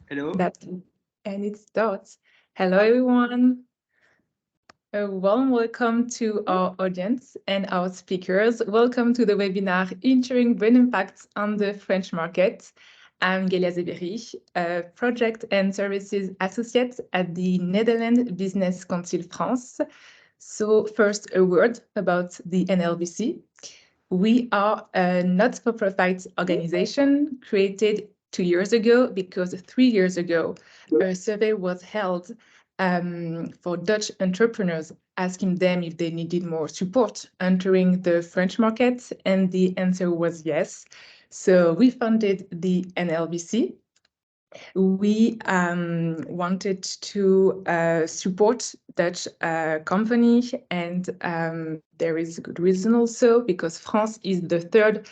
Hello. That and it starts. Hello, everyone. A warm welcome to our audience and our speakers. Welcome to the webinar Ensuring Brand Impact on the French Market. I'm Gelia Zebiri, a Project and Services Associate at the Netherlands Business Council France. So first, a word about the NLBC. We are a not-for-profit organization created 2 years ago because 3 years ago, a survey was held for Dutch entrepreneurs, asking them if they needed more support entering the French market, and the answer was yes. So we founded the NLBC. We wanted to support Dutch company, and there is a good reason also because France is the third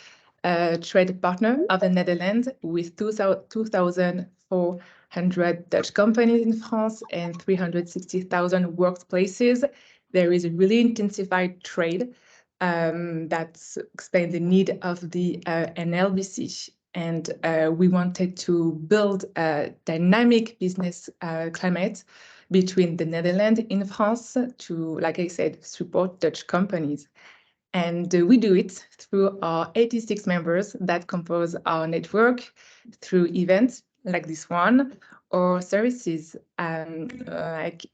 trade partner of the Netherlands with 2,400 Dutch companies in France and 360,000 workplaces. There is a really intensified trade that explains the need of the NLBC. And we wanted to build a dynamic business climate between the Netherlands and France to, like I said, support Dutch companies. And we do it through our 86 members that compose our network, through events like this one, or services like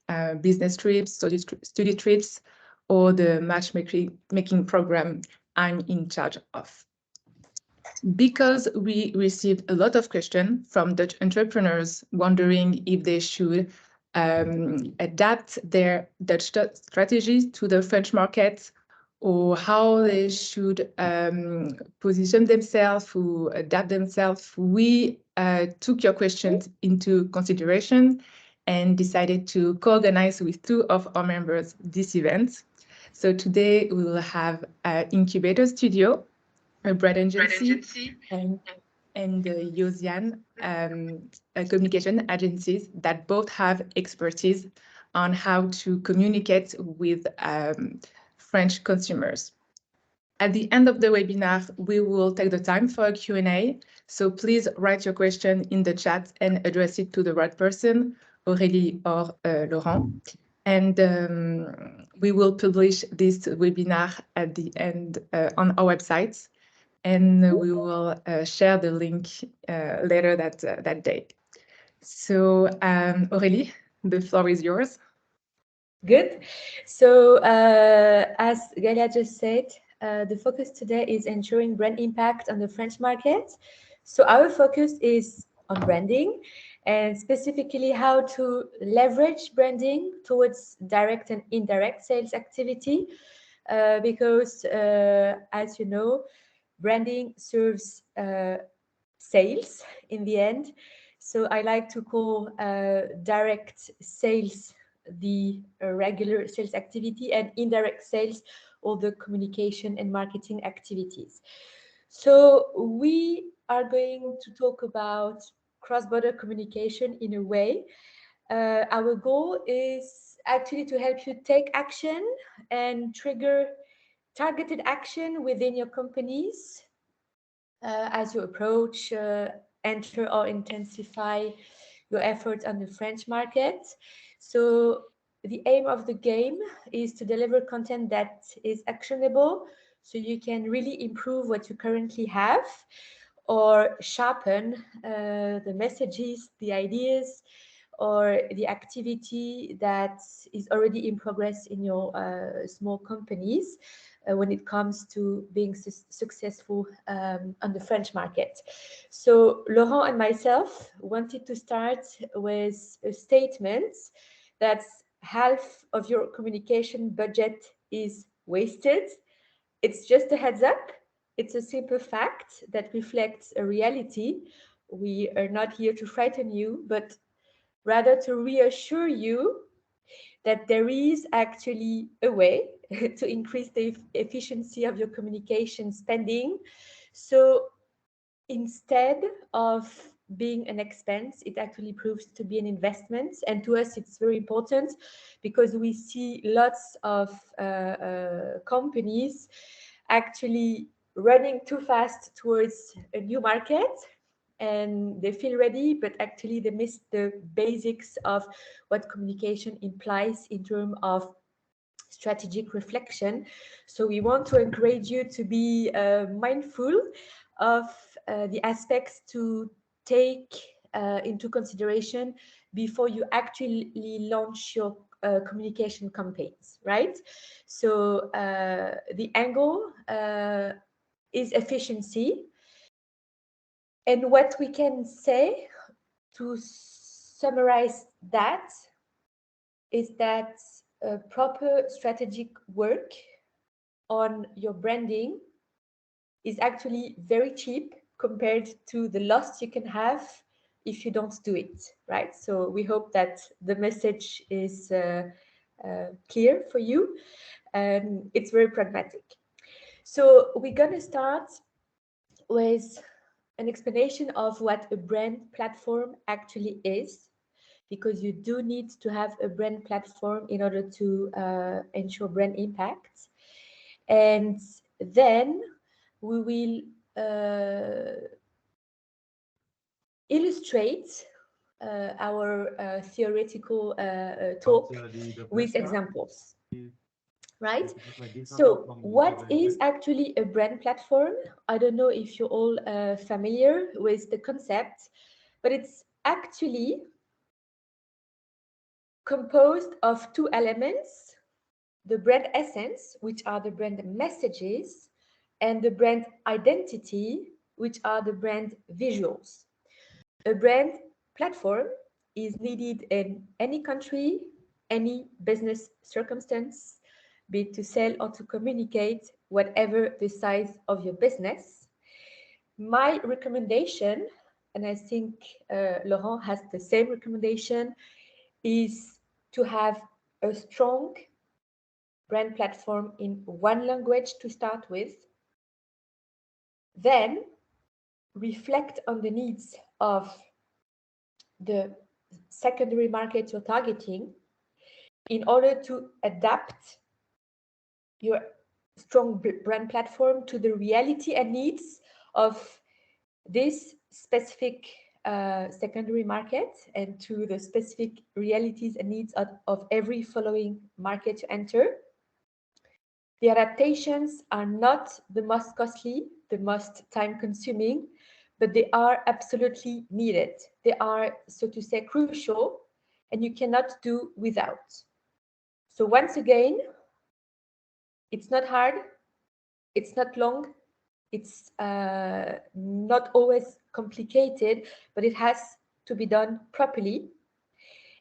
business trips, study trips, or the matchmaking program I'm in charge of. Because we received a lot of questions from Dutch entrepreneurs wondering if they should adapt their Dutch strategies to the French market, or how they should position themselves or adapt themselves. We took your questions into consideration and decided to co-organize with two of our members this event. So today we will have Incubator Studio, a brand agency, and Josiane, communication agencies that both have expertise on how to communicate with French consumers. At the end of the webinar, we will take the time for a Q&A. So please write your question in the chat and address it to the right person, Aurélie or Laurent. And we will publish this webinar at the end on our website, and we will share the link later that day. So Aurélie, the floor is yours. Good. So as Galia just said, the focus today is ensuring brand impact on the French market. So our focus is on branding, and specifically how to leverage branding towards direct and indirect sales activity, because as you know, branding serves sales in the end. So I like to call direct sales the regular sales activity, and indirect sales all the communication and marketing activities. So we are going to talk about cross-border communication in a way. Our goal is actually to help you take action and trigger targeted action within your companies as you approach, enter or intensify your efforts on the French market. So the aim of the game is to deliver content that is actionable, so you can really improve what you currently have, or sharpen the messages, the ideas, or the activity that is already in progress in your small companies when it comes to being successful on the French market. So Laurent and myself wanted to start with a statement that half of your communication budget is wasted. It's just a heads up. It's a simple fact that reflects a reality. We are not here to frighten you, but rather to reassure you that there is actually a way to increase the efficiency of your communication spending. So instead of being an expense, it actually proves to be an investment. And to us, it's very important because we see lots of companies actually running too fast towards a new market and they feel ready, but actually they miss the basics of what communication implies in terms of strategic reflection. So we want to encourage you to be mindful of the aspects to take into consideration before you actually launch your communication campaigns, right? So the angle is efficiency. And what we can say to summarize that is that proper strategic work on your branding is actually very cheap compared to the loss you can have if you don't do it, right? So we hope that the message is clear for you. It's very pragmatic. So we're going to start with an explanation of what a brand platform actually is, because you do need to have a brand platform in order to ensure brand impact. And then we will illustrate our theoretical talk with examples, right? So what is actually a brand platform? I don't know if you're all familiar with the concept, but it's actually composed of two elements: the brand essence, which are the brand messages, and the brand identity, which are the brand visuals. A brand platform is needed in any country, any business circumstance, be it to sell or to communicate, whatever the size of your business. My recommendation, and I think Laurent has the same recommendation, is to have a strong brand platform in one language to start with, then reflect on the needs of the secondary market you're targeting in order to adapt your strong brand platform to the reality and needs of this specific secondary market and to the specific realities and needs of every following market you enter. The adaptations are not the most costly, the most time-consuming, but they are absolutely needed. They are, so to say, crucial, and you cannot do without. So once again, it's not hard, it's not long, it's not always complicated, but it has to be done properly.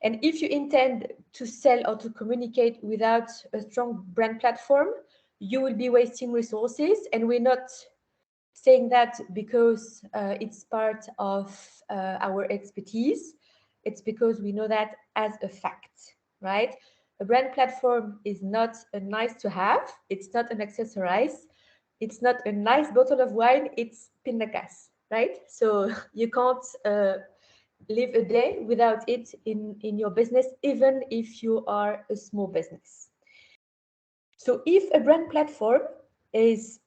And if you intend to sell or to communicate without a strong brand platform, you will be wasting resources. And we're not saying that because it's part of our expertise. It's because we know that as a fact, right? A brand platform is not a nice to have. It's not an accessorize. It's not a nice bottle of wine. It's pindakaas, right? So you can't live a day without it in your business, even if you are a small business. So if a brand platform is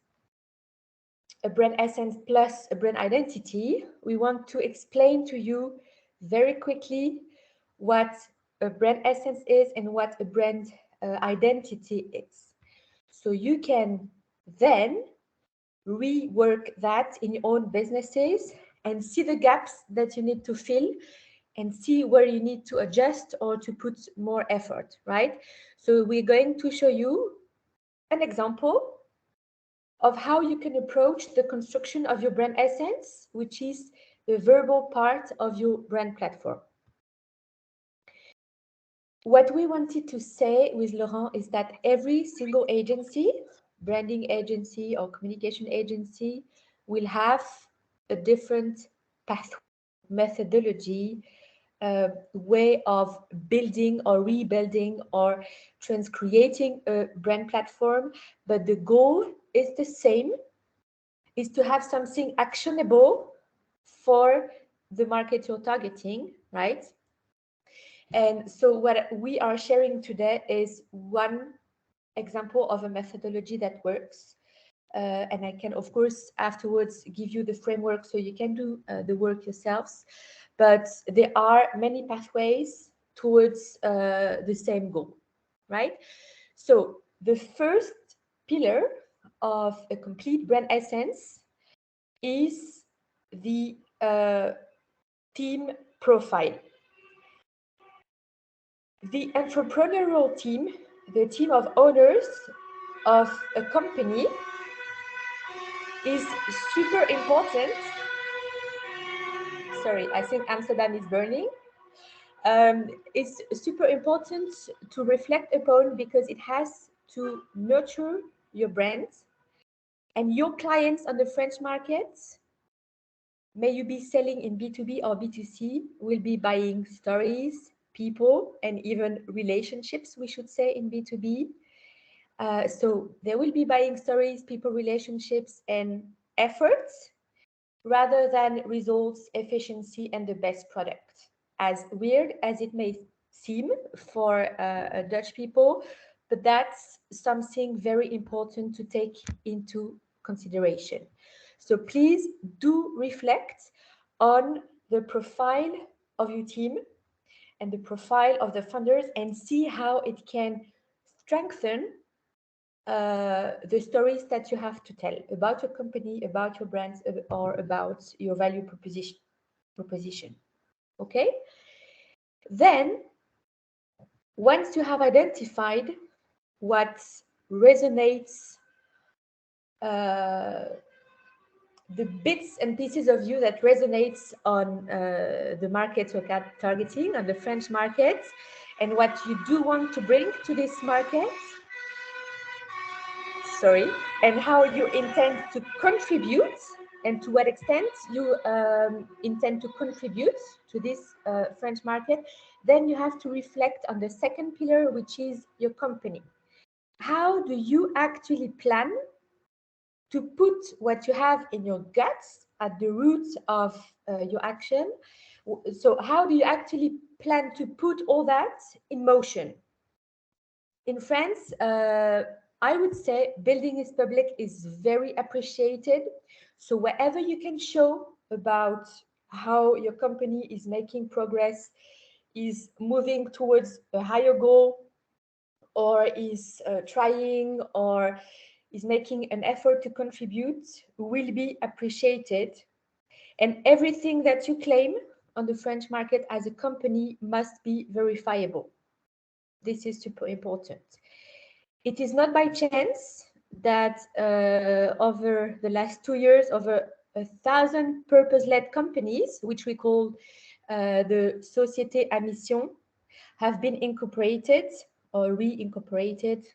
a brand essence plus a brand identity, we want to explain to you very quickly what a brand essence is and what a brand identity is. So you can then rework that in your own businesses and see the gaps that you need to fill and see where you need to adjust or to put more effort, right? So we're going to show you an example of how you can approach the construction of your brand essence, which is the verbal part of your brand platform. What we wanted to say with Laurent is that every single agency, branding agency or communication agency, will have a different pathway, methodology, way of building or rebuilding or creating a brand platform, but the goal is the same, is to have something actionable for the market you're targeting, right? And so what we are sharing today is one example of a methodology that works. and I can, of course, afterwards give you the framework so you can do the work yourselves. But there are many pathways towards the same goal, right? So the first pillar of a complete brand essence is the team profile. The entrepreneurial team, the team of owners of a company, is super important. Sorry, I think Amsterdam is burning. It's super important to reflect upon because it has to nurture your brand and your clients on the French market. May you be selling in B2B or B2C, will be buying stories, people, and even relationships, we should say, in B2B. So they will be buying stories, people, relationships, and efforts rather than results, efficiency, and the best product. As weird as it may seem for Dutch people, but that's something very important to take into consideration. So please do reflect on the profile of your team and the profile of the funders and see how it can strengthen the stories that you have to tell about your company, about your brands, or about your value proposition. Okay? Then, once you have identified what resonates, the bits and pieces of you that resonates on the market you're targeting, on the French market, and what you do want to bring to this market, and how you intend to contribute and to what extent you intend to contribute to this French market, then you have to reflect on the second pillar, which is your company. How do you actually plan to put what you have in your guts at the root of your action? So how do you actually plan to put all that in motion? In France, I would say building is public is very appreciated. So wherever you can show about how your company is making progress, is moving towards a higher goal, or is trying or is making an effort to contribute, will be appreciated. And everything that you claim on the French market as a company must be verifiable. This is super important. It is not by chance that over the last 2 years, over 1,000 purpose-led companies, which we call the Société à Mission, have been incorporated or reincorporated,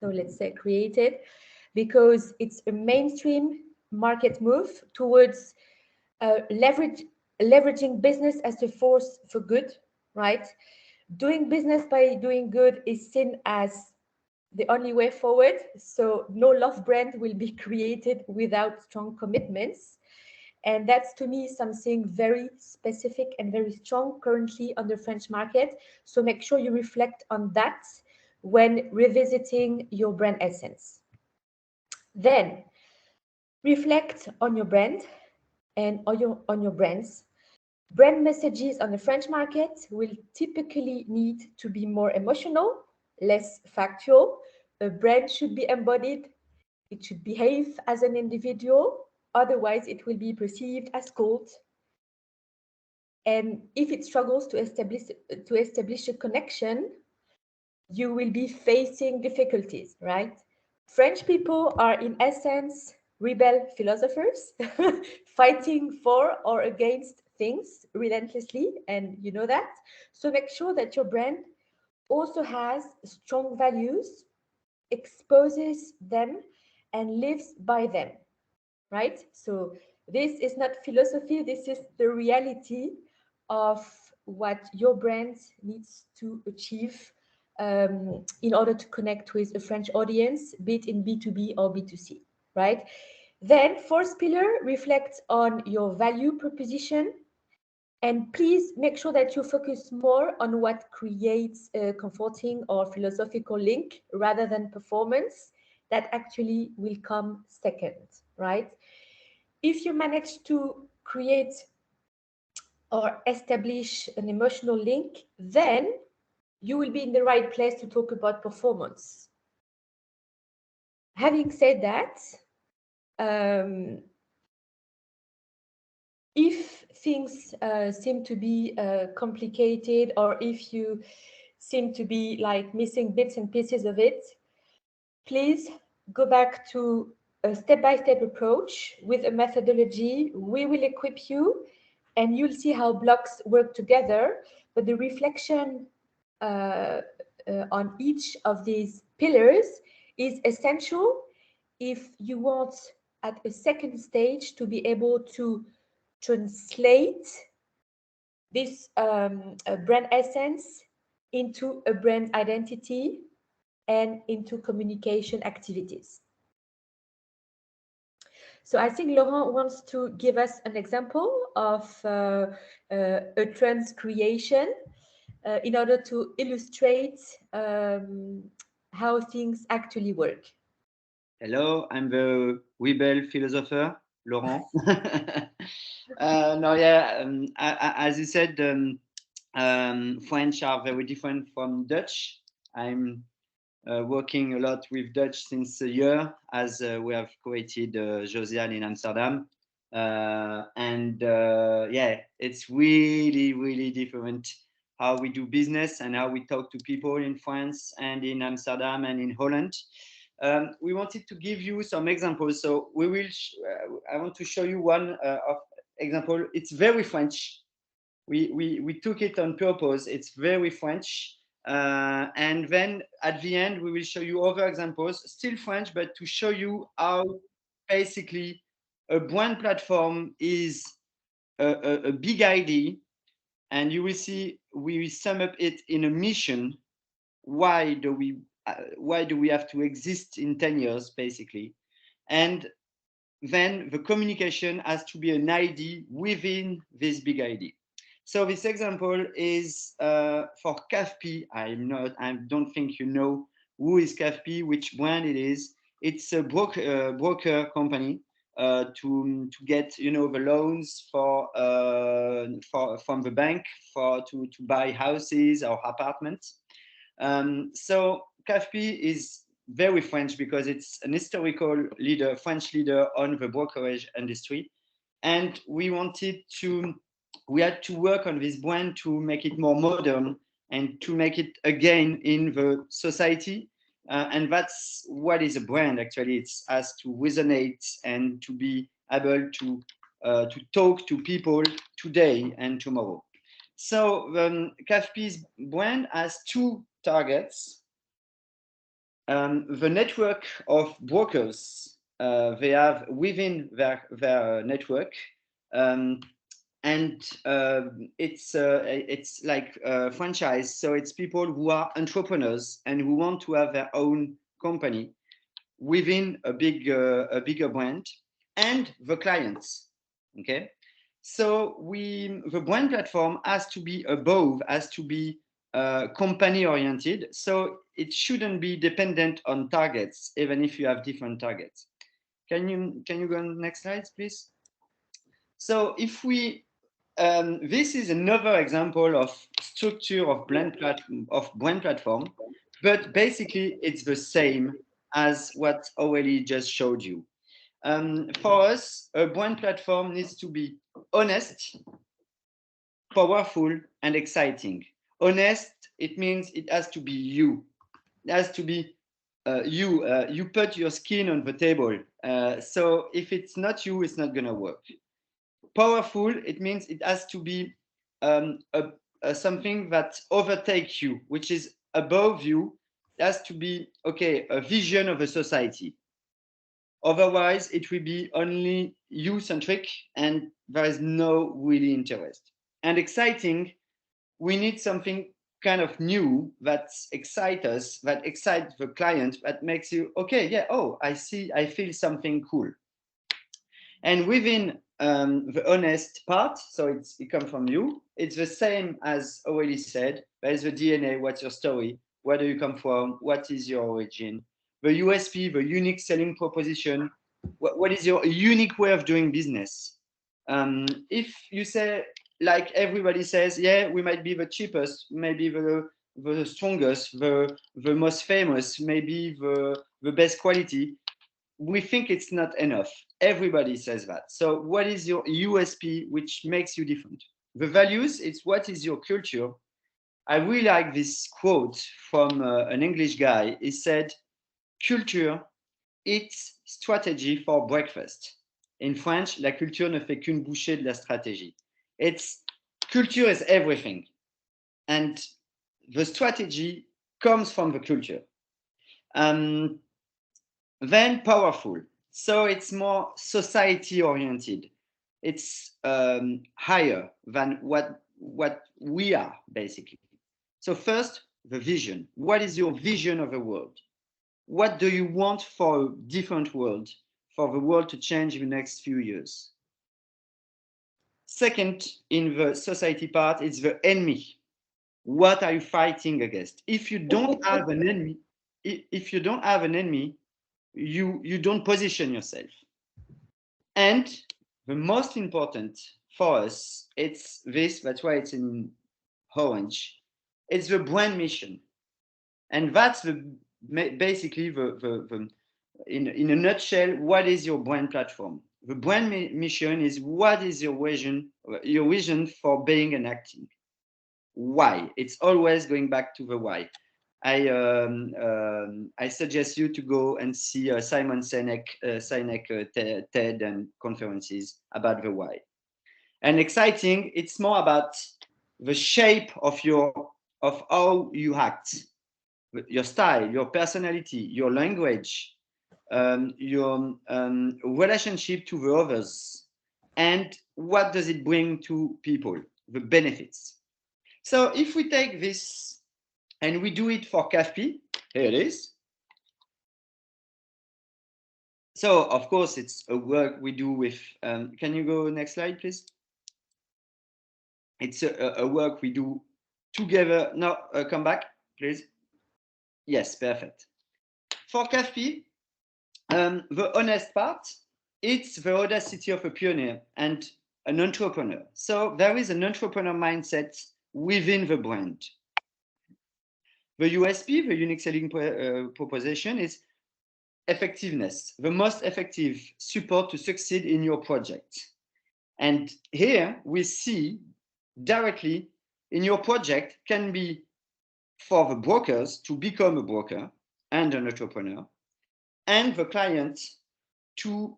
so let's say created, because it's a mainstream market move towards leveraging business as a force for good, right? Doing business by doing good is seen as the only way forward. So no love brand will be created without strong commitments. And that's, to me, something very specific and very strong currently on the French market. So make sure you reflect on that when revisiting your brand essence. Then reflect on your brand and on your brands. Brand messages on the French market will typically need to be more emotional, less factual. A brand should be embodied. It should behave as an individual. Otherwise, it will be perceived as cold. And if it struggles to establish a connection, you will be facing difficulties, right? French people are, in essence, rebel philosophers, fighting for or against things relentlessly, and you know that. So make sure that your brand also has strong values, exposes them, and lives by them, right? So this is not philosophy, this is the reality of what your brand needs to achieve in order to connect with a French audience, be it in B2B or B2C, right? Then fourth pillar reflects on your value proposition. And please make sure that you focus more on what creates a comforting or philosophical link rather than performance that actually will come second, right? If you manage to create or establish an emotional link, then you will be in the right place to talk about performance. Having said that, if things seem to be complicated, or if you seem to be like missing bits and pieces of it, please go back to a step-by-step approach with a methodology. We will equip you and you'll see how blocks work together. But the reflection on each of these pillars is essential if you want at a second stage to be able to translate this brand essence into a brand identity and into communication activities. So I think Laurent wants to give us an example of a trends creation in order to illustrate how things actually work. Hello, I'm the rebel philosopher, Laurent. No, yeah, as you said, French are very different from Dutch. I'm working a lot with Dutch since a year, as we have created Josiane in Amsterdam. Yeah, it's really, really different how we do business and how we talk to people in France and in Amsterdam and in Holland. We wanted to give you some examples. So we will. I want to show you one of example. It's very French. We took it on purpose. It's very French. And then at the end, we will show you other examples, still French, but to show you how basically a brand platform is a big idea. And you will see we will sum up it in a mission. Why do we have to exist in 10 years, basically? And then the communication has to be an idea within this big idea. So this example is for CAFP. I don't think you know who is CAFP, which brand it is. It's a broker company to get the loans from the bank to buy houses or apartments. So CAFP is very French because it's an historical leader, French leader on the brokerage industry. And we had to work on this brand to make it more modern and to make it again in the society. And that's what is a brand, actually. It has to resonate and to be able to talk to people today and tomorrow. So CAFP's brand has two targets. The network of brokers they have within their network, and it's like a franchise. So it's people who are entrepreneurs and who want to have their own company within a bigger brand, and the clients. Okay, so the brand platform has to be above, has to be company oriented. So it shouldn't be dependent on targets, even if you have different targets. Can you go on the next slide, please? So if we this is another example of structure of brand platform, but basically it's the same as what Aurélie just showed you. For us, a brand platform needs to be honest, powerful, and exciting. Honest, it means it has to be you. It has to be you. You put your skin on the table. So if it's not you, it's not going to work. Powerful, it means it has to be something that overtakes you, which is above you. It has to be, a vision of a society. Otherwise, it will be only you-centric and there is no really interest. And exciting, we need something kind of new that excites us, that excites the client, that makes you, I feel something cool. And within the honest part, so it comes from you, it's the same as Aurélie said. There is the DNA, what's your story, where do you come from, what is your origin, the USP, the unique selling proposition. What is your unique way of doing business? If you say, like everybody says, yeah, we might be the cheapest, maybe the strongest, the most famous, maybe the best quality, we think it's not enough. Everybody says that. So what is your USP which makes you different? The values, it's what is your culture. I really like this quote from an English guy. He said, culture, it's strategy for breakfast. In French, la culture ne fait qu'une bouchée de la stratégie. It's culture is everything. And the strategy comes from the culture. Then powerful. So it's more society oriented. It's higher than what we are, basically. So first, the vision. What is your vision of the world? What do you want for a different world, for the world to change in the next few years? Second, in the society part, it's the enemy. What are you fighting against? If you don't have an enemy, you don't position yourself. And the most important for us, it's this, that's why it's in orange. It's the brand mission. And that's basically in a nutshell, what is your brand platform? The brand mission is what is your vision for being and acting. Why? It's always going back to the why. I suggest you to go and see Simon Sinek TED and conferences about the why. And exciting, it's more about the shape of how you act, your style, your personality, your language, your relationship to the others, and what does it bring to people, the benefits. So if we take this and we do it for CAFP, here it is. So of course it's a work we do with, can you go next slide, please? It's a work we do together. No, come back, please. Yes, perfect. For CAFP, the honest part, it's the audacity of a pioneer and an entrepreneur. So there is an entrepreneur mindset within the brand. The USP, the unique selling proposition, is effectiveness, the most effective support to succeed in your project. And here we see directly in your project can be for the brokers to become a broker and an entrepreneur, and the client to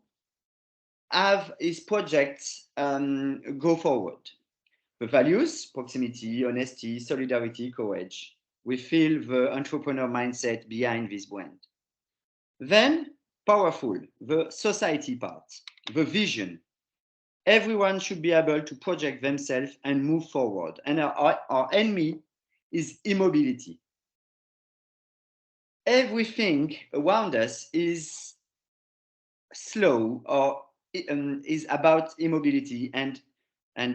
have his project go forward. The values, proximity, honesty, solidarity, courage. We feel the entrepreneur mindset behind this brand. Then, powerful, the society part, the vision. Everyone should be able to project themselves and move forward. And our enemy is immobility. Everything around us is slow or is about immobility. And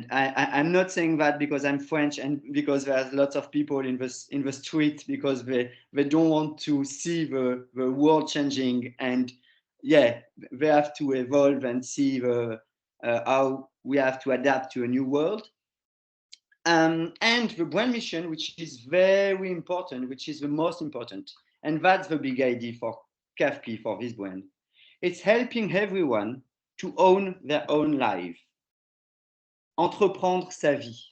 I'm not saying that because I'm French and because there's lots of people in the street because they don't want to see the world changing, and yeah, they have to evolve and see how we have to adapt to a new world. And the brand mission, which is very important, which is the most important, and that's the big idea for CAFP, for this brand. It's helping everyone to own their own life. Entreprendre sa vie,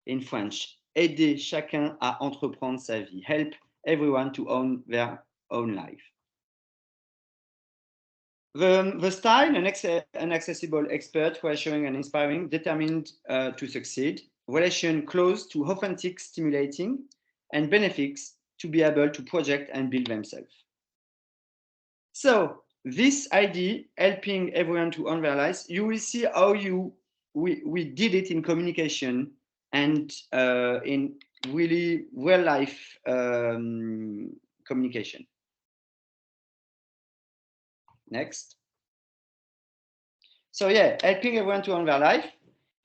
in French. Aider chacun à entreprendre sa vie. Help everyone to own their own life. The style, an accessible expert, reassuring and inspiring, determined to succeed. Relation close to authentic, stimulating, and benefits to be able to project and build themselves. So this idea, helping everyone to own their lives, you will see how we did it in communication and in really real life communication. Next. So yeah, helping everyone to own their life.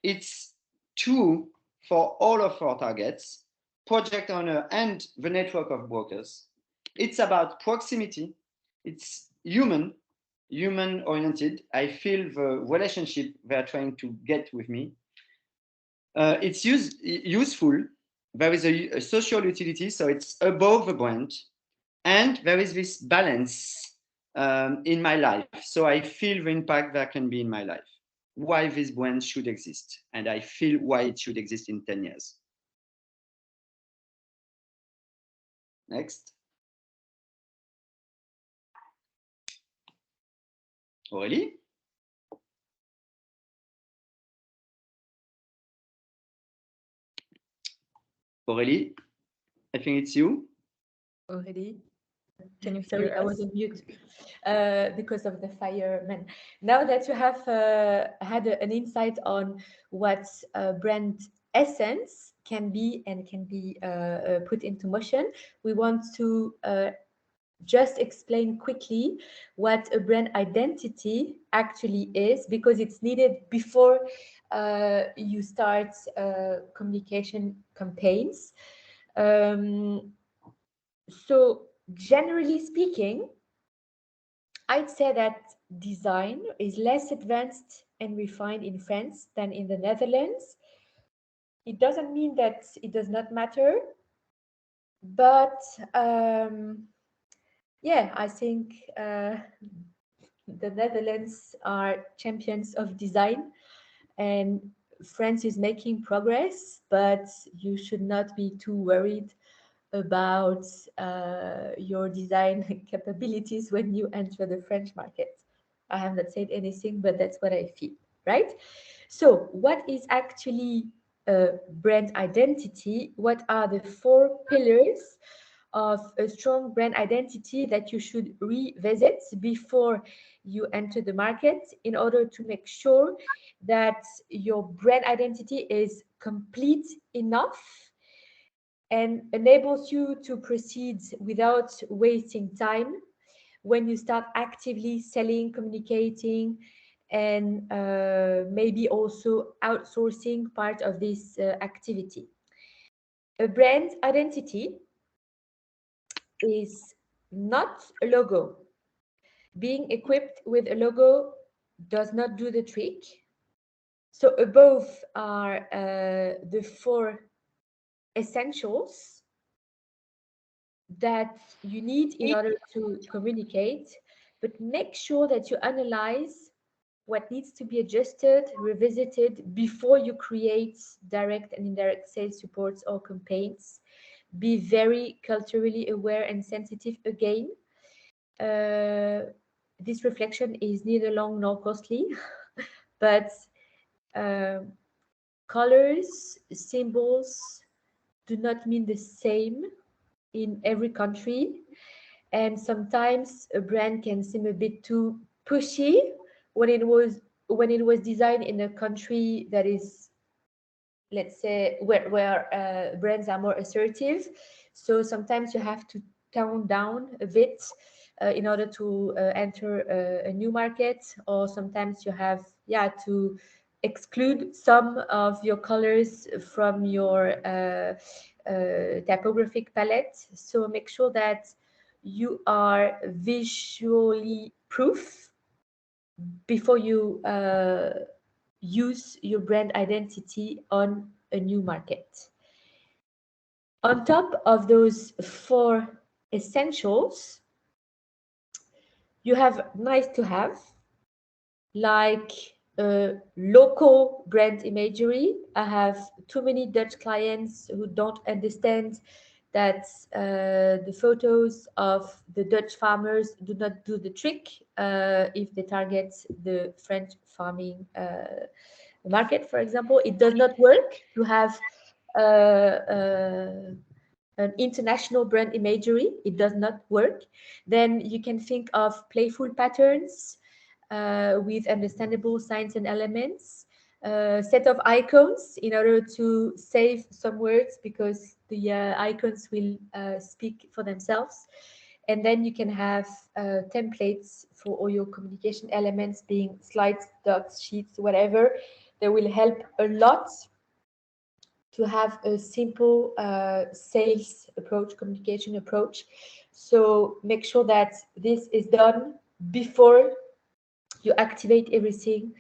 It's true for all of our targets, project owner and the network of brokers. It's about proximity. It's human oriented. I feel the relationship they're trying to get with me. It's useful. There is a social utility, so it's above the brand, and there is this balance in my life. So I feel the impact that can be in my life. Why this brand should exist, and I feel why it should exist in 10 years. Next. Aurélie? Aurélie, I think it's you. Aurélie, can you Sorry, hear I us? was on mute because of the fireman. Now that you have had an insight on what brand essence can be and can be put into motion, we want to just explain quickly what a brand identity actually is, because it's needed before you start communication campaigns. So generally speaking, I'd say that design is less advanced and refined in France than in the Netherlands. It doesn't mean that it does not matter, but yeah, I think the Netherlands are champions of design, and France is making progress, but you should not be too worried about your design capabilities when you enter the French market. I have not said anything, but that's what I feel, right? So, what is actually brand identity? What are the 4 pillars of a strong brand identity that you should revisit before you enter the market in order to make sure that your brand identity is complete enough and enables you to proceed without wasting time when you start actively selling, communicating, and maybe also outsourcing part of this activity. A brand identity is not a logo. Being equipped with a logo does not do the trick. So above are the 4 essentials that you need in order to communicate, but make sure that you analyze what needs to be adjusted, revisited before you create direct and indirect sales supports or campaigns. Be very culturally aware and sensitive again. This reflection is neither long nor costly, but colors, symbols do not mean the same in every country, and sometimes a brand can seem a bit too pushy when it was designed in a country that is, let's say, where brands are more assertive. So sometimes you have to tone down a bit in order to enter a new market, or sometimes you have to exclude some of your colors from your typographic palette. So make sure that you are visually proof before you use your brand identity on a new market. On top of those 4 essentials, you have nice to have, like local brand imagery. I have too many Dutch clients who don't understand that the photos of the Dutch farmers do not do the trick if they target the French farming market, for example. It does not work to have an international brand imagery. It does not work. Then you can think of playful patterns with understandable signs and elements, set of icons in order to save some words, because the icons will speak for themselves. And then you can have templates for all your communication elements, being slides, docs, sheets, whatever. They will help a lot to have a simple sales approach, communication approach, So make sure that this is done before you activate everything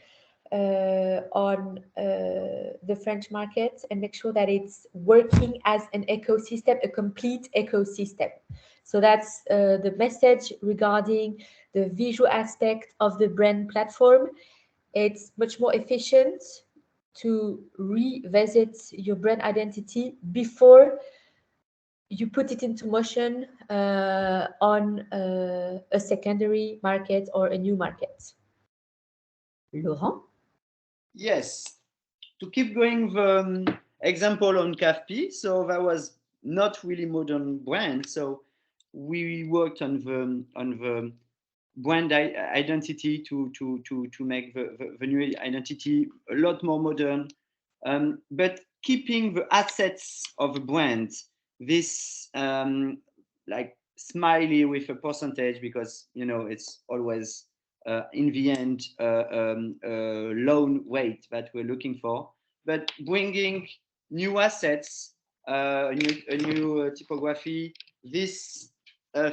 on the French market, and make sure that it's working as an ecosystem, a complete ecosystem. So that's the message regarding the visual aspect of the brand platform. It's much more efficient to revisit your brand identity before you put it into motion on a secondary market or a new market. Laurent? Yes. To keep going the example on CAFP, so that was not really modern brand. So we worked on the brand identity to make the new identity a lot more modern, but keeping the assets of a brand. This like smiley with a percentage, because it's always in the end loan weight that we're looking for, but bringing new assets, a new typography, this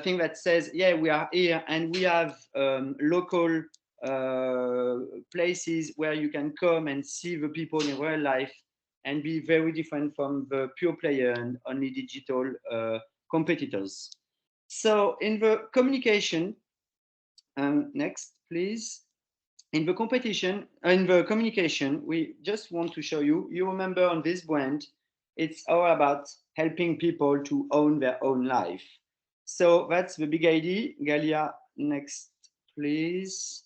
thing that says, yeah, we are here and we have local places where you can come and see the people in real life, and be very different from the pure player and only digital competitors. So in the communication, next, please. In the communication, we just want to show you, remember on this brand, it's all about helping people to own their own life. So that's the big idea. Galia, next, please.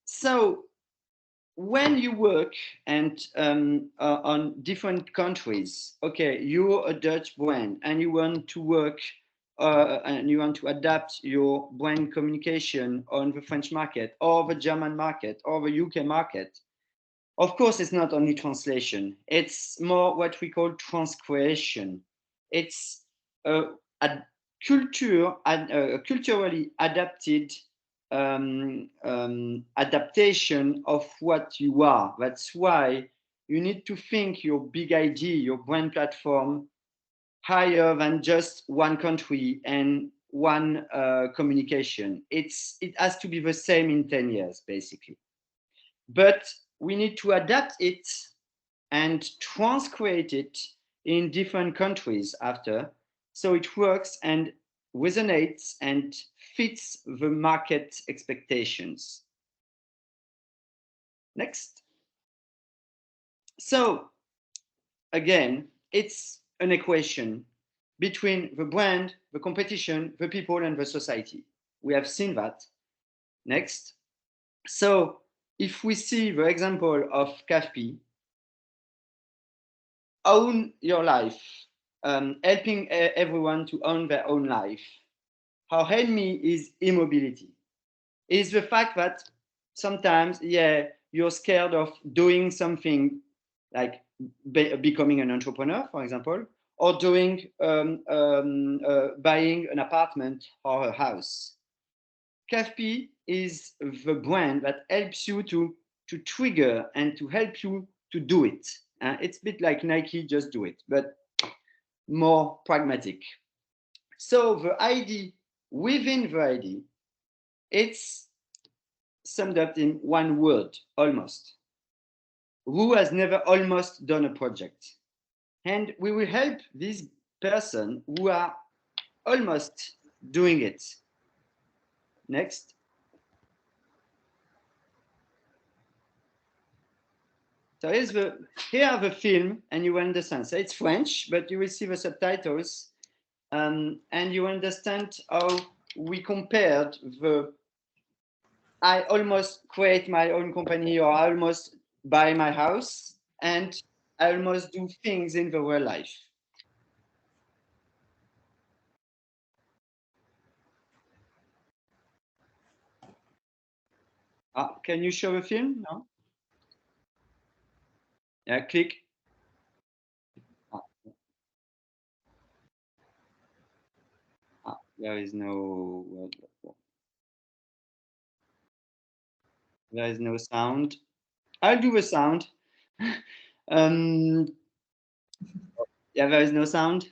So when you work and on different countries, okay, you're a Dutch brand and you want to work and you want to adapt your brand communication on the French market or the German market or the UK market. Of course, it's not only translation, it's more what we call transcreation. It's a culturally adapted adaptation of what you are. That's why you need to think your big idea, your brand platform, higher than just one country and one communication. It has to be the same in 10 years, basically. But we need to adapt it and transcreate it in different countries after, so it works and resonates and fits the market expectations. Next. So again, it's an equation between the brand, the competition, the people, and the society. We have seen that. Next. So if we see the example of CAFP, own your life, helping everyone to own their own life. How help me is immobility. Is the fact that sometimes, yeah, you're scared of doing something like becoming an entrepreneur, for example, or doing buying an apartment or a house. CAFP is the brand that helps you to trigger and to help you to do it. It's a bit like Nike, just do it, but more pragmatic. So the idea within the idea, it's summed up in one word, almost. Who has never almost done a project? And we will help this person who are almost doing it. Next. So here are the film, and you understand. So it's French, but you will see the subtitles, and you understand how we compared I almost create my own company, or I almost buy my house, and I almost do things in the real life. Can you show the film? No? Yeah, click. There is no there is no sound. I'll do the sound. Yeah, there is no sound.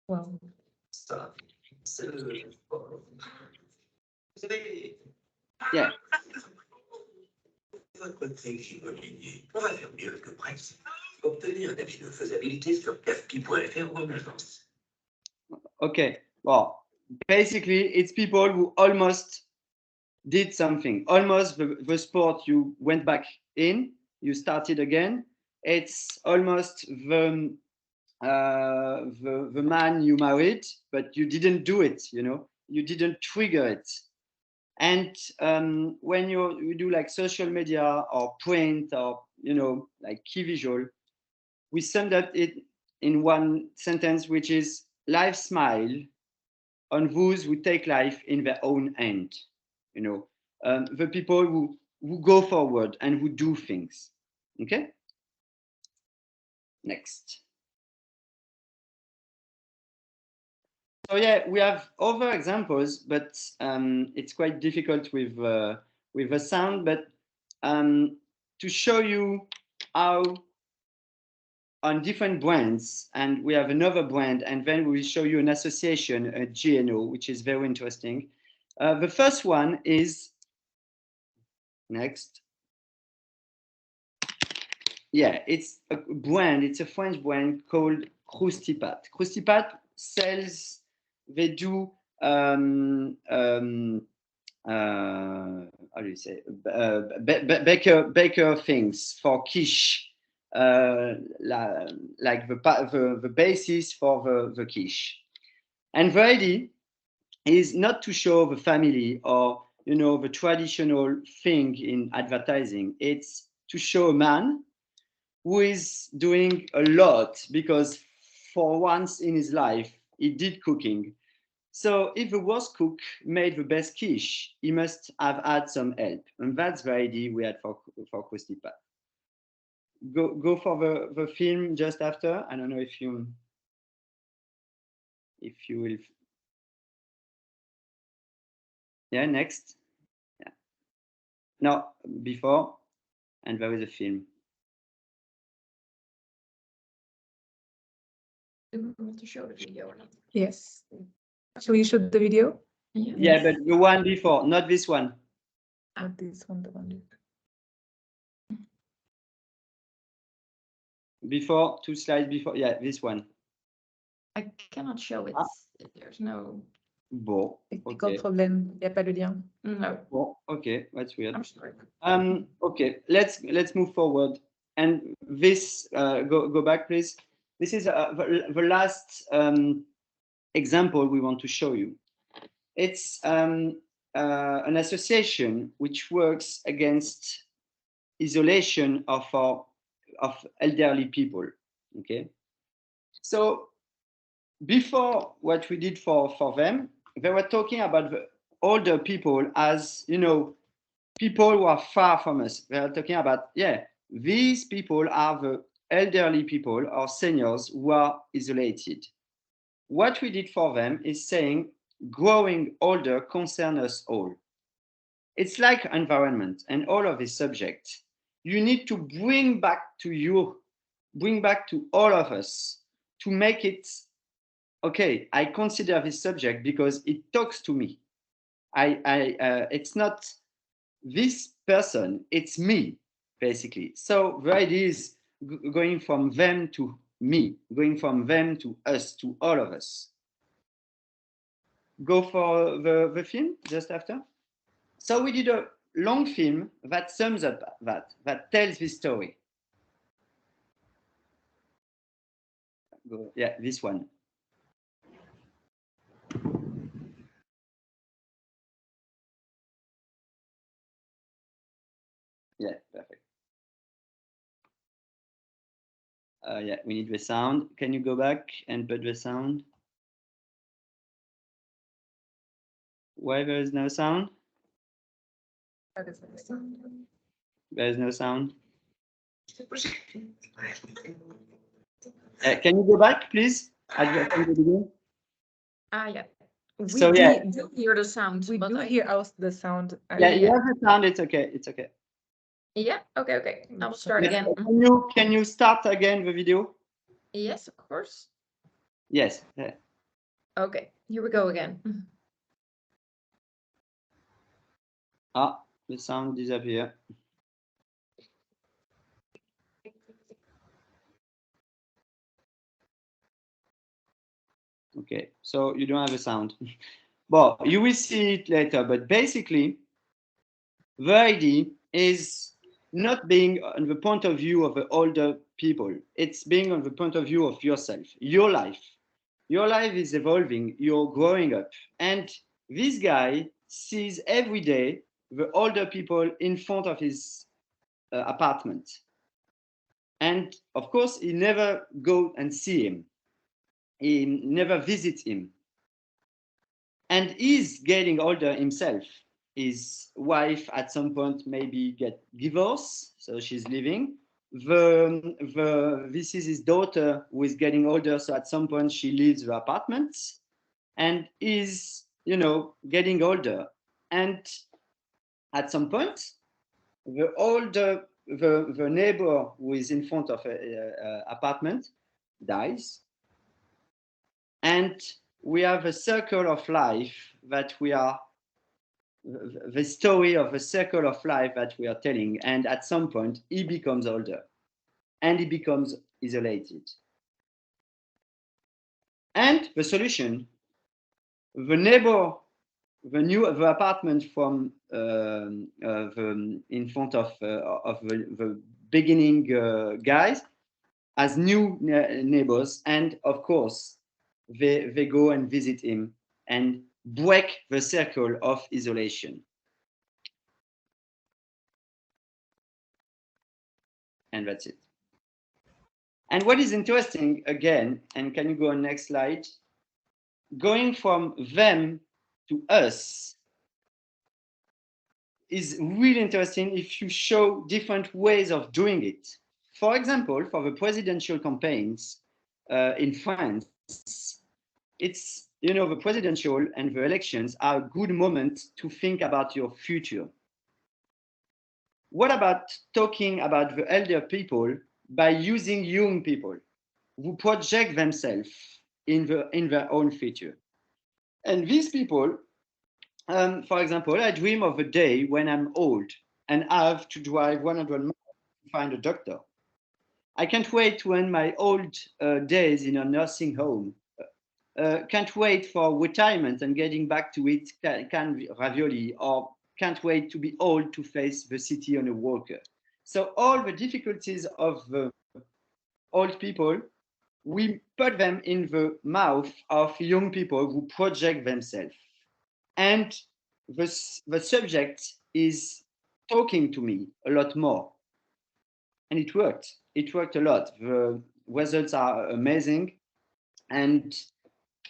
Wow. Yeah. Votre texte immobilier, on va faire mieux que Brexit. Obtenez un avis de faisabilité sur fp.fr ou en agence. Okay. Well, basically, it's people who almost did something. Almost the sport you went back in, you started again. It's almost the man you married, but you didn't do it. You know, you didn't trigger it. And when you do like social media or print or like key visual, we summed up it in one sentence, which is life smile on those who take life in their own hand. The people who go forward and who do things. Okay. Next. So yeah, we have other examples, but it's quite difficult with the sound. But to show you how on different brands, and we have another brand, and then we'll show you an association, a GNO, which is very interesting. The first one is next. Yeah, it's a brand. It's a French brand called Croustipat. Croustipat sells. They do how do you say baker things for quiche, like the basis for the quiche. And the idea is not to show the family or the traditional thing in advertising. It's to show a man who is doing a lot because for once in his life he did cooking. So if the worst cook made the best quiche, he must have had some help. And that's the idea we had for Croustipat. Go for the film just after. I don't know if you will. Yeah, next. Yeah. No, before. And there is a film. Do we want to show the video or not? Yes. Shall we show the video? Yeah, but the one before, not this one. Not this one, the one. Before, 2 slides before. Yeah, this one. I cannot show it. There's no. Bon. Technical Okay. problem. Il n'y a pas de lien. No. Bon, okay, that's weird. I'm sorry. Okay, let's move forward. And this, go back, please. This is the last example we want to show you. It's an association which works against isolation of elderly people. Okay, so before what we did for them, they were talking about the older people as people who are far from us. They are talking about these people are the elderly people or seniors who are isolated. What we did for them is saying growing older concerns us all. It's like environment and all of these subjects. You need to bring back to all of us to make it, okay, I consider this subject because it talks to me. It's not this person, it's me, basically. So the idea is going from them to me, going from them to us, to all of us. Go for the film just after. So we did a long film that sums up that tells this story. Go, yeah, this one. Yeah, perfect. Yeah, we need the sound. Can you go back and put the sound? Why there is no sound? There is no sound. Can you go back, please? Yeah. We So, do, yeah. do hear the sound. we but do I- hear also the sound. Yeah, you have the sound. It's okay. It's okay. Yeah. Okay. I will start But again. Can you start again the video? Yes, of course. Yes. Okay, here we go again. Ah, the sound disappeared. Okay, so you don't have a sound. Well, you will see it later, but basically, the idea is not being on the point of view of the older people. It's being on the point of view of yourself, your life. Your life is evolving, you're growing up. And this guy sees every day the older people in front of his apartment. And of course, he never go and see him. He never visits him. And he's getting older himself. His wife at some point maybe get divorced, so she's leaving. This is his daughter who is getting older, so at some point she leaves the apartment and is, getting older. And at some point, the neighbor who is in front of a apartment dies, and we have a circle of life that we are the story of a circle of life that we are telling. And at some point, he becomes older and he becomes isolated. And the solution, the neighbor, the apartment from in front of the beginning guys, as new neighbors, and of course, they go and visit him and break the circle of isolation. And that's it. And what is interesting again, and can you go on next slide? Going from them to us is really interesting if you show different ways of doing it. For example, for the presidential campaigns in France, it's, the presidential and the elections are a good moment to think about your future. What about talking about the elder people by using young people who project themselves in their own future? And these people, for example, I dream of a day when I'm old and I have to drive 100 miles to find a doctor. I can't wait to end my old days in a nursing home. Can't wait for retirement and getting back to eat canned ravioli, or can't wait to be old to face the city on a walker. So all the difficulties of the old people, we put them in the mouth of young people who project themselves. And the subject is talking to me a lot more. And it worked. It worked a lot. The results are amazing. And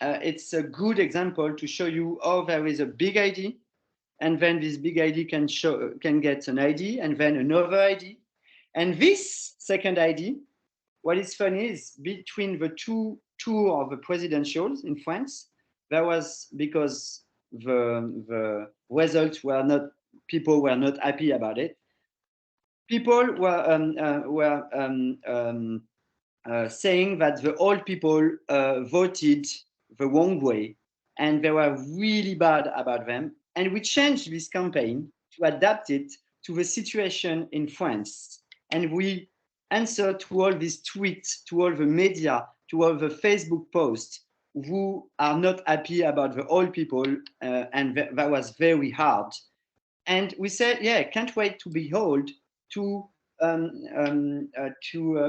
it's a good example to show you how there is a big idea. And then this big idea can get an idea, and then another idea. And this second idea, what is funny is between the two tours of the presidentials in France, there was, because the results were not, people were not happy about it. People were saying that the old people voted the wrong way, and they were really bad about them. And we changed this campaign to adapt it to the situation in France. And we answered to all these tweets, to all the media, to all the Facebook posts who are not happy about the old people, and that was very hard. And we said, yeah, can't wait to be old to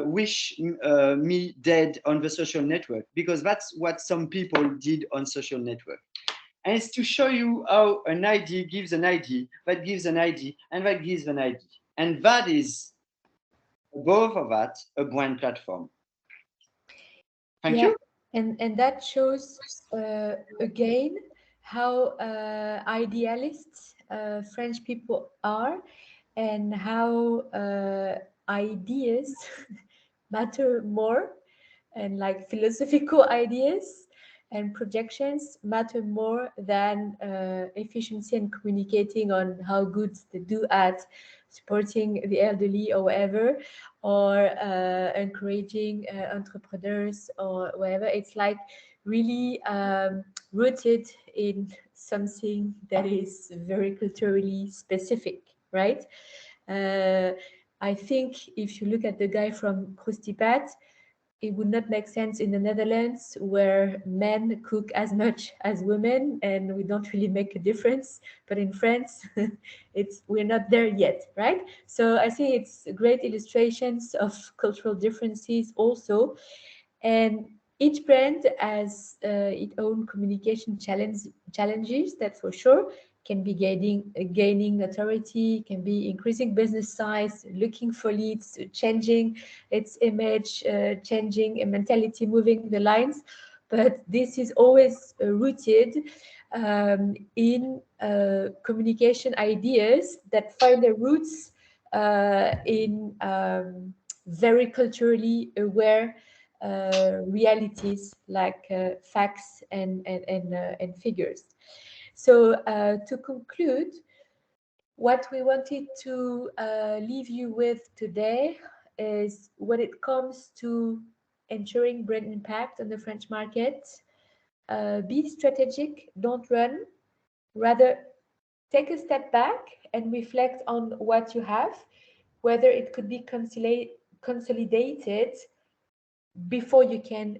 wish me dead on the social network, because that's what some people did on social network. And it's to show you how an idea gives an idea, that gives an idea, and that gives an idea. And that is, above of that, a brand platform. Thank you. And that shows again how idealists French people are, and how ideas matter more, and like philosophical ideas and projections matter more than efficiency and communicating on how good they do at supporting the elderly or whatever, or encouraging entrepreneurs or whatever. It's like really rooted in something that is very culturally specific, right? I think if you look at the guy from Krustipat, it would not make sense in the Netherlands where men cook as much as women and we don't really make a difference. But in France, we're not there yet, right? So I think it's great illustrations of cultural differences also. And each brand has its own communication challenges, that's for sure. Can be gaining notoriety, can be increasing business size, looking for leads, changing its image, changing a mentality, moving the lines. But this is always rooted in communication ideas that find their roots in very culturally aware realities like facts and figures. So to conclude, what we wanted to leave you with today is when it comes to ensuring brand impact on the French market, be strategic, don't run, rather take a step back and reflect on what you have, whether it could be consolidated before you can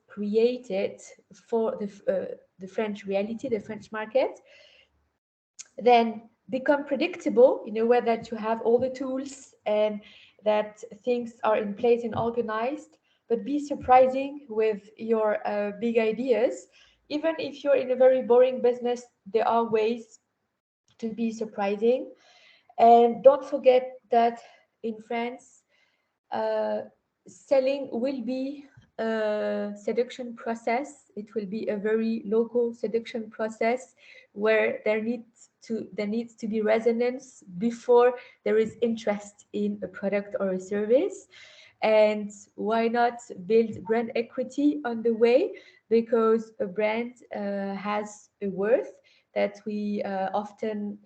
create it for the French reality, the French market. Then become predictable in a way that you have all the tools and that things are in place and organized, but be surprising with your big ideas. Even if you're in a very boring business, there are ways to be surprising. And don't forget that in France, selling will be a seduction process. It will be a very local seduction process where there needs to be resonance before there is interest in a product or a service. And why not build brand equity on the way? Because a brand has a worth that we often,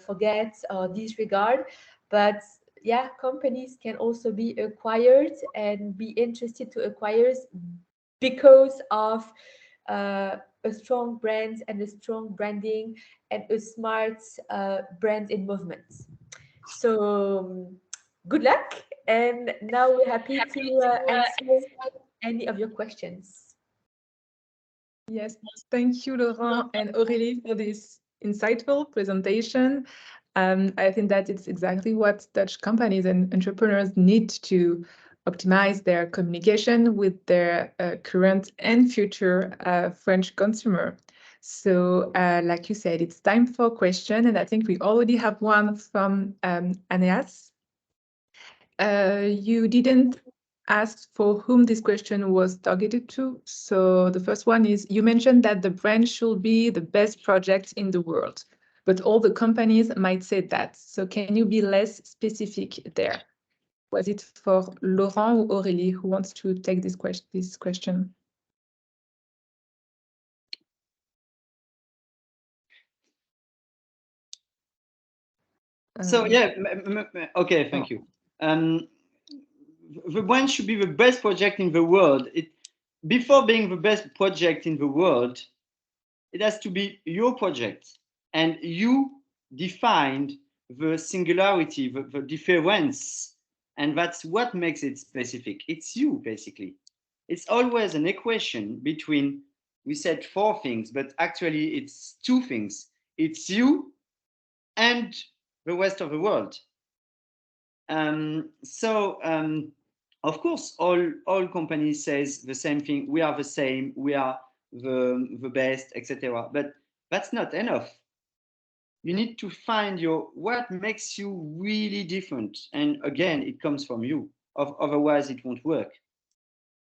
forget or disregard. But yeah, companies can also be acquired and be interested to acquire because of a strong brand and a strong branding and a smart brand in movement. So good luck, and now we're happy to answer any of your questions. Yes, thank you, Laurent and Aurélie, for this insightful presentation. I think that it's exactly what Dutch companies and entrepreneurs need to optimize their communication with their current and future French consumer. So, like you said, it's time for question, and I think we already have one from Aeneas. You didn't ask for whom this question was targeted to. So the first one is, you mentioned that the brand should be the best project in the world, but all the companies might say that. So can you be less specific there? Was it for Laurent or Aurélie who wants to take this question? So yeah, okay, thank you. The brand should be the best project in the world. Before being the best project in the world, it has to be your project, and you defined the singularity, the difference, and that's what makes it specific. It's you, basically. It's always an equation between, we said 4 things, but actually it's 2 things. It's you and the rest of the world. Of course, all companies says the same thing. We are the same. We are the best, etc. But that's not enough. You need to find what makes you really different. And again, it comes from you. Otherwise, it won't work.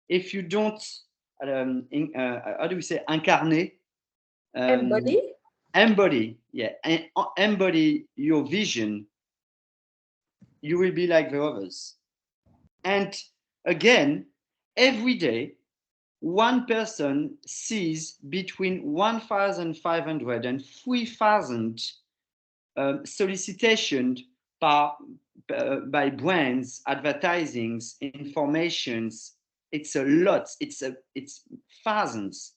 If you don't, how do we say, incarner? Embody, yeah, embody your vision, you will be like the others. And again, every day, one person sees between 1,500 and 3,000 solicitations by brands, advertisings, informations, It's a lot. It's thousands.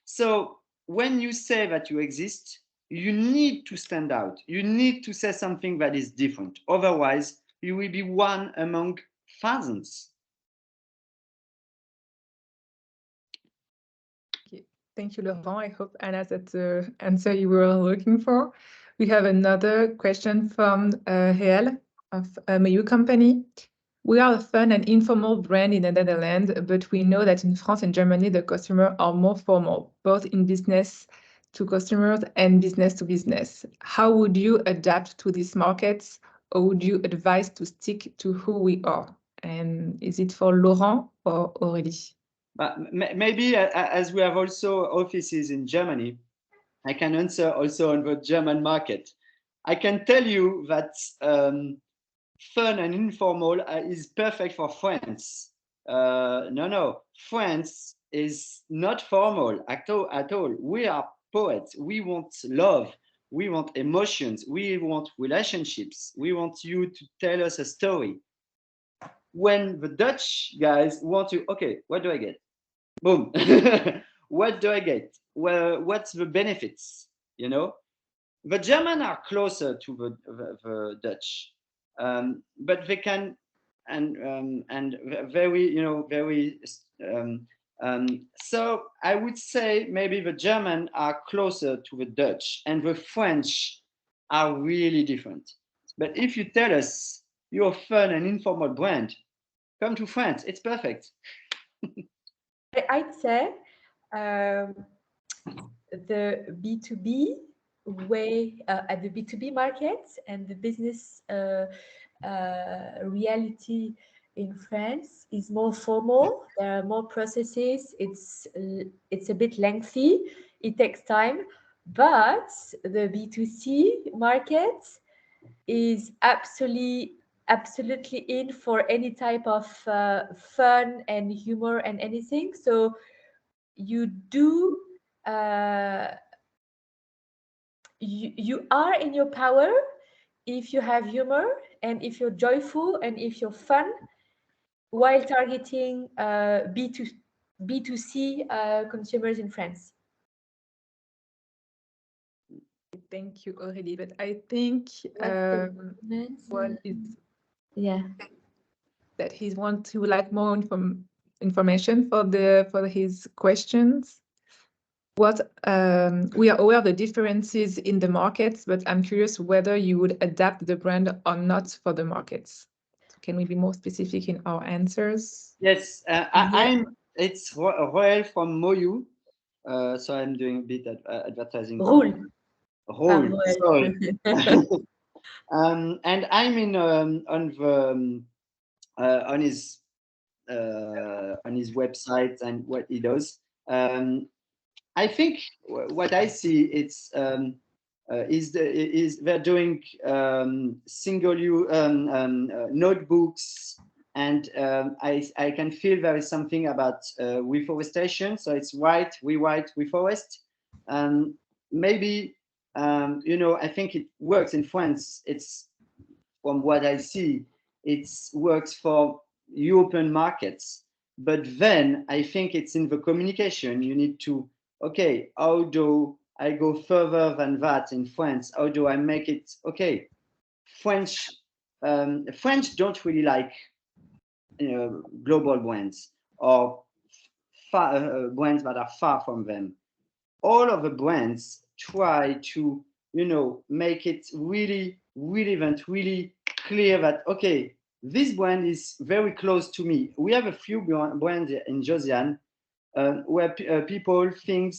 So when you say that you exist, you need to stand out. You need to say something that is different. Otherwise, you will be one among thousands. Okay. Thank you, Laurent. I hope, Anna, that's the answer you were looking for. We have another question from Heel of Mayu Company. We are a fun and informal brand in the Netherlands, but we know that in France and Germany, the customers are more formal, both in business to customers and business to business. How would you adapt to these markets, or would you advise to stick to who we are? And is it for Laurent or Aurélie? But maybe as we have also offices in Germany, I can answer also on the German market. I can tell you that fun and informal is perfect for France. No, France is not formal at all. We are poets. We want love. We want emotions. We want relationships. We want you to tell us a story. When the Dutch guys want to, okay, what do I get? Boom. What do I get? Well, what's the benefits? You know, the German are closer to the Dutch, but they can and very, you know, very. So I would say maybe the German are closer to the Dutch, and the French are really different. But if you tell us you're a fun and informal brand, come to France. It's perfect. I'd say the B2B way at the B2B market and the business reality in France is more formal. There are more processes. It's a bit lengthy. It takes time. But the B2C market is absolutely in for any type of fun and humor and anything. So you do you are in your power if you have humor and if you're joyful and if you're fun while targeting B2C consumers in France. Thank you, Aurélie. But I think what is yeah that he wants to like more information for his questions. What we are aware of the differences in the markets, but I'm curious whether you would adapt the brand or not for the markets. So can we be more specific in our answers? Yes, it's Roel from Moyu. So I'm doing a bit of advertising. Roel, sorry. And I'm in on his website and what he does. I think what I see is they're doing single-use notebooks, and I can feel there is something about reforestation. So it's white, reforest. Maybe you know, I think it works in France. It's from what I see, it works for European markets. But then I think it's in the communication. You need to, okay, how do I go further than that in France? How do I make it, okay, French don't really like, you know, global brands or brands that are far from them. All of the brands try to, you know, make it really relevant, really clear that, okay, this brand is very close to me. We have a few brands in Josiane where people think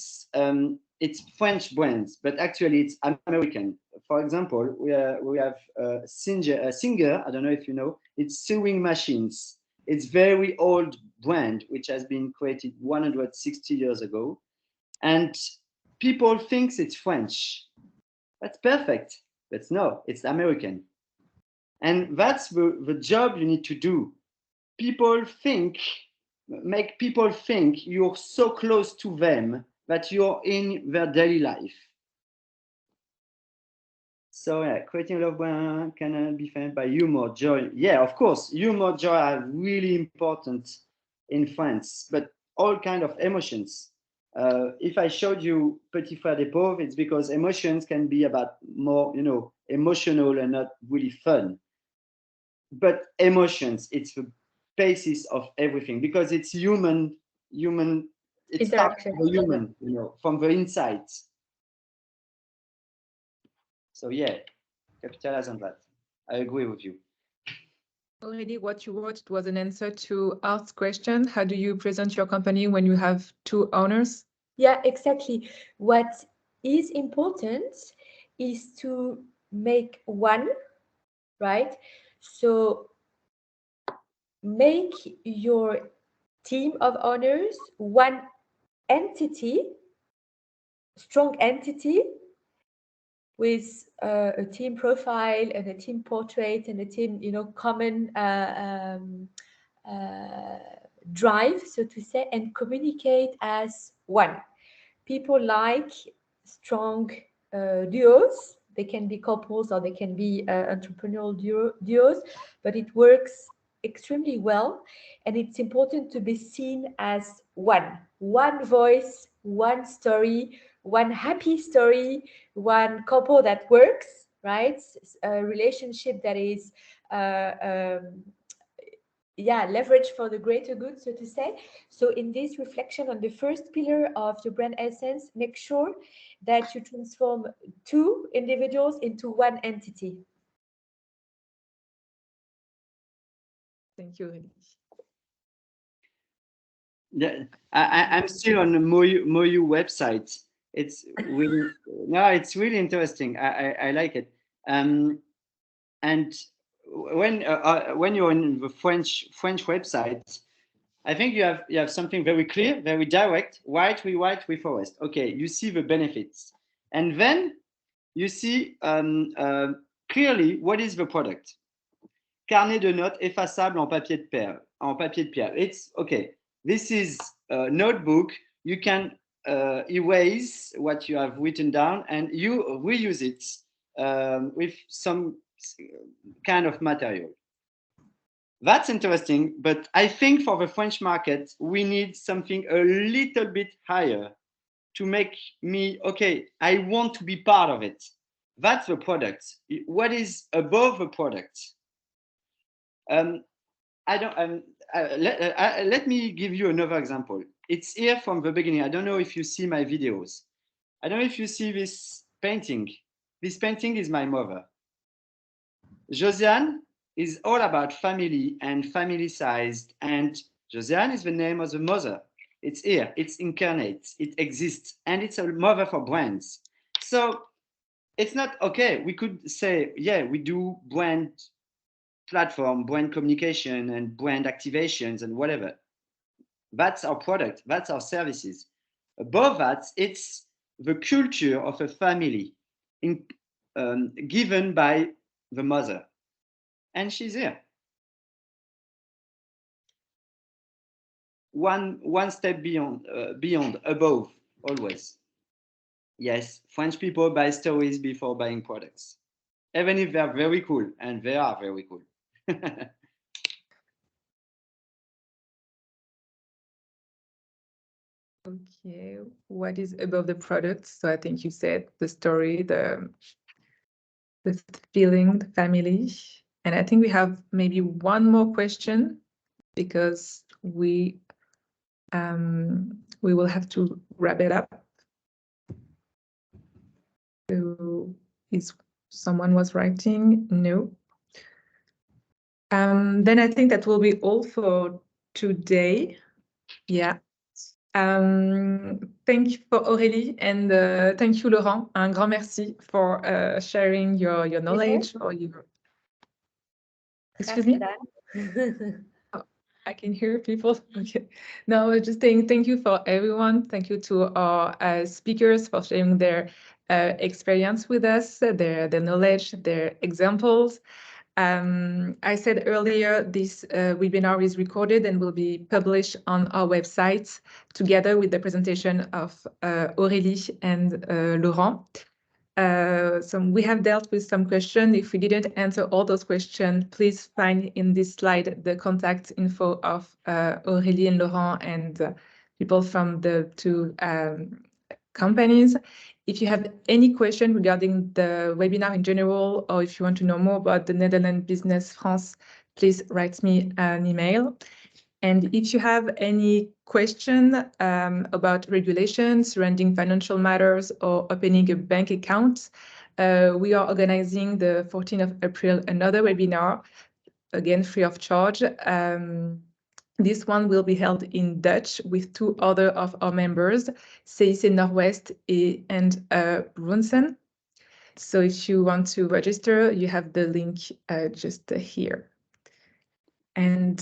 it's French brands, but actually it's American. For example, we have Singer, I don't know if you know, it's sewing machines. It's very old brand, which has been created 160 years ago. And people think it's French. That's perfect. But no, it's American. And that's the job you need to do. Make people think you're so close to them that you're in their daily life. So yeah, creating a love brand can be found by humor, joy. Yeah, of course, humor, joy are really important in France, but all kind of emotions. If I showed you Petit Frère des Pauvres, it's because emotions can be about more, emotional and not really fun. But emotions, it's the basis of everything because it's human. It starts Interaction. from the human, from the inside. So yeah, capitalize on that. I agree with you. Already what you wrote was an answer to Art's question. How do you present your company when you have two owners? Yeah, exactly. What is important is to make one, right? So make your team of owners one entity, strong entity with a team profile and a team portrait and a team, common drive, so to say, and communicate as one. People like strong duos. They can be couples or they can be entrepreneurial duos, but it works extremely well. And it's important to be seen as one voice, one story, one happy story, one couple that works, right? A relationship that is leverage for the greater good, so to say. So in this reflection on the first pillar of your brand essence, make sure that you transform two individuals into one entity. Thank you, Aurélie. Yeah, I'm still on the Moyu website. It's really interesting. I like it. And when you're on the French website, I think you have something very clear, very direct. White, we forest. Okay, you see the benefits, and then you see clearly what is the product. Carnet de notes effaçable en papier de pierre. It's okay. This is a notebook. You can erase what you have written down and you reuse it with some kind of material. That's interesting, but I think for the French market, we need something a little bit higher to make me, okay, I want to be part of it. That's the product. What is above the product? Let me give you another example. It's here from the beginning. I don't know if you see my videos. I don't know if you see this painting. This painting is my mother. Josiane is all about family and family sized, and Josiane is the name of the mother. It's here, it's incarnate, it exists, and it's a mother for brands. So it's not okay. We could say, yeah, we do brand platform, brand communication, and brand activations and whatever. That's our product, that's our services. Above that, it's the culture of a family given by the mother. And she's here. One step beyond, above, always. Yes, French people buy stories before buying products, even if they're very cool, and they are very cool. Okay, what is above the product? So I think you said the story, the feeling, the family. And I think we have maybe one more question because we will have to wrap it up. So is someone was writing? No. Then I think that will be all for today. Yeah. Thank you for Aurélie and thank you Laurent. Un grand merci for sharing your knowledge or your. Excuse me. Oh, I can hear people. Okay. No, just saying thank you for everyone. Thank you to our speakers for sharing their experience with us, their knowledge, their examples. I said earlier, this webinar is recorded and will be published on our website together with the presentation of Aurélie and Laurent. we have dealt with some questions. If we didn't answer all those questions, please find in this slide the contact info of Aurélie and Laurent and people from the two companies. If you have any question regarding the webinar in general, or if you want to know more about the Netherlands Business France, please write me an email. And if you have any question about regulations surrounding financial matters or opening a bank account, we are organizing the 14th of April another webinar, again free of charge. This one will be held in Dutch with two other of our members, CIC Northwest and Brunson. So if you want to register, you have the link just here. And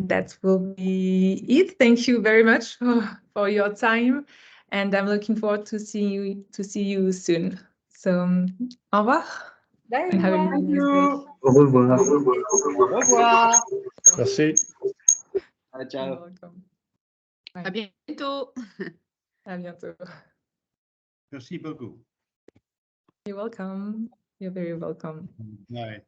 that will be it. Thank you very much for your time, and I'm looking forward to see you soon. So, au revoir. Bye, And have a everyone. nice day. Au revoir. Au revoir. Merci. Ciao. You're welcome. À bientôt. À bientôt. Merci beaucoup. You're welcome. You're very welcome. Bye.